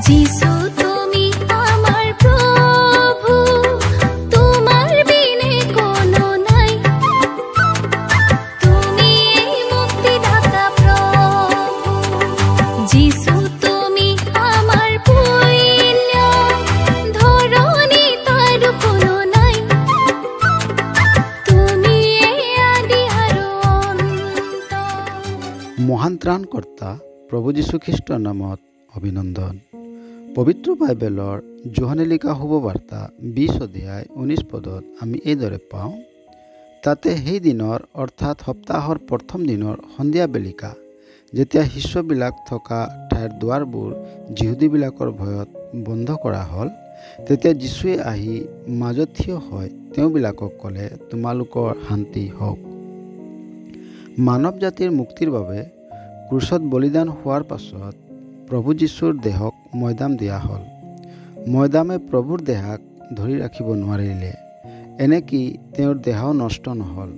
যিশু তুমি আমার প্রভু, তোমার বিনে কোনো নাই। তুমি এই মুক্তিদাতা প্রভু, যিশু তুমি আমার পুণ্য, ধরণী তার কোনো নাই। তুমি এই আদি আর অন্ত। মহান ত্ৰাণকৰ্তা প্ৰভু যীশুখ্ৰীষ্টৰ নামত অভিনন্দন। পবিত্ৰ বাইবেলৰ যোহানে লিখা শুভবাৰ্তা 20 অধ্যায় 19 পদত আমি এইদৰে পাওঁ, তাতে সেই দিনৰ অৰ্থাৎ সপ্তাহৰ প্ৰথম দিনৰ সন্ধিয়া বেলিকা যেতিয়া শিষ্যবিলাক থকা ঠাইৰ দুৱাৰবোৰ যিহুদীবিলাকৰ ভয়ত বন্ধ কৰা হ'ল, তেতিয়া যীশুৱে আহি মাজত থিয় হৈ তেওঁবিলাকক ক'লে, তোমালোকৰ শান্তি হওক। মানৱ জাতিৰ মুক্তিৰ বাবে ক্ৰুচত বলিদান হোৱাৰ পাছত প্ৰভু যীশুৰ দেহক মৈদাম দিয়া হ'ল। মৈদামে প্ৰভুৰ দেহাক ধৰি ৰাখিব নোৱাৰিলে, এনেকি তেওঁৰ দেহাও নষ্ট নহ'ল।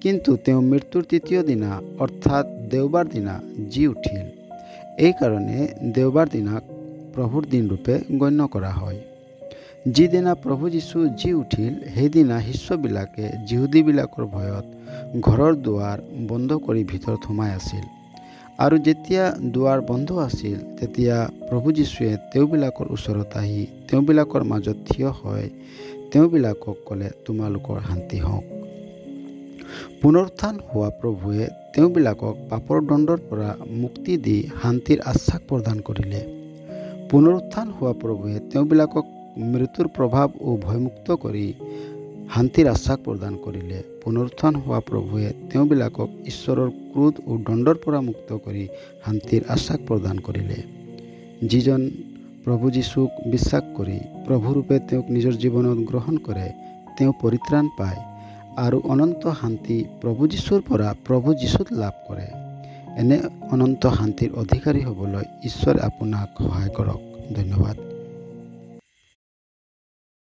কিন্তু তেওঁ মৃত্যুৰ তৃতীয় দিনা অৰ্থাৎ দেওবাৰ দিনা জি উঠিল। এইকাৰণে দেওবাৰ দিনাক প্ৰভুৰ দিনৰূপে গণ্য কৰা হয়। যিদিনা প্ৰভু যীশু জি উঠিল, সেইদিনা শিষ্যবিলাকে যিহুদীবিলাকৰ ভয়ত ঘৰৰ দুৱাৰ বন্ধ কৰি ভিতৰত সোমাই আছিল। আৰু যেতিয়া দুৱাৰ বন্ধ আছিল, তেতিয়া প্ৰভু যীশুৱে তেওঁবিলাকৰ ওচৰত আহি তেওঁবিলাকৰ মাজত থিয় হৈ তেওঁবিলাকক ক'লে, তোমালোকৰ শান্তি হওক। পুনৰুত্থান হোৱা প্ৰভুৱে তেওঁবিলাকক পাপৰ দণ্ডৰ পৰা মুক্তি দি শান্তিৰ আশ্বাস প্ৰদান কৰিলে। পুনৰুত্থান হোৱা প্ৰভুৱে তেওঁবিলাকক মৃত্যুৰ প্ৰভাৱ ও ভয়মুক্ত কৰি শান্তিৰ আশ্বাস প্ৰদান কৰিলে। পুনৰুত্থান হোৱা প্ৰভুৱে তেওঁবিলাকক ঈশ্বৰৰ ক্ৰোধ ও দণ্ডৰ পৰা মুক্ত কৰি শান্তিৰ আশ্বাস প্ৰদান কৰিলে। যিজন প্ৰভু যীশুক বিশ্বাস কৰি প্ৰভুৰূপে তেওঁক নিজৰ জীৱনত গ্ৰহণ কৰে, তেওঁ পৰিত্ৰাণ পায় আৰু অনন্ত শান্তি প্ৰভু যীশুৰ পৰা প্ৰভু যীশুত লাভ কৰে। এনে অনন্ত শান্তিৰ অধিকাৰী হ'বলৈ ঈশ্বৰে আপোনাক সহায় কৰক। ধন্যবাদ।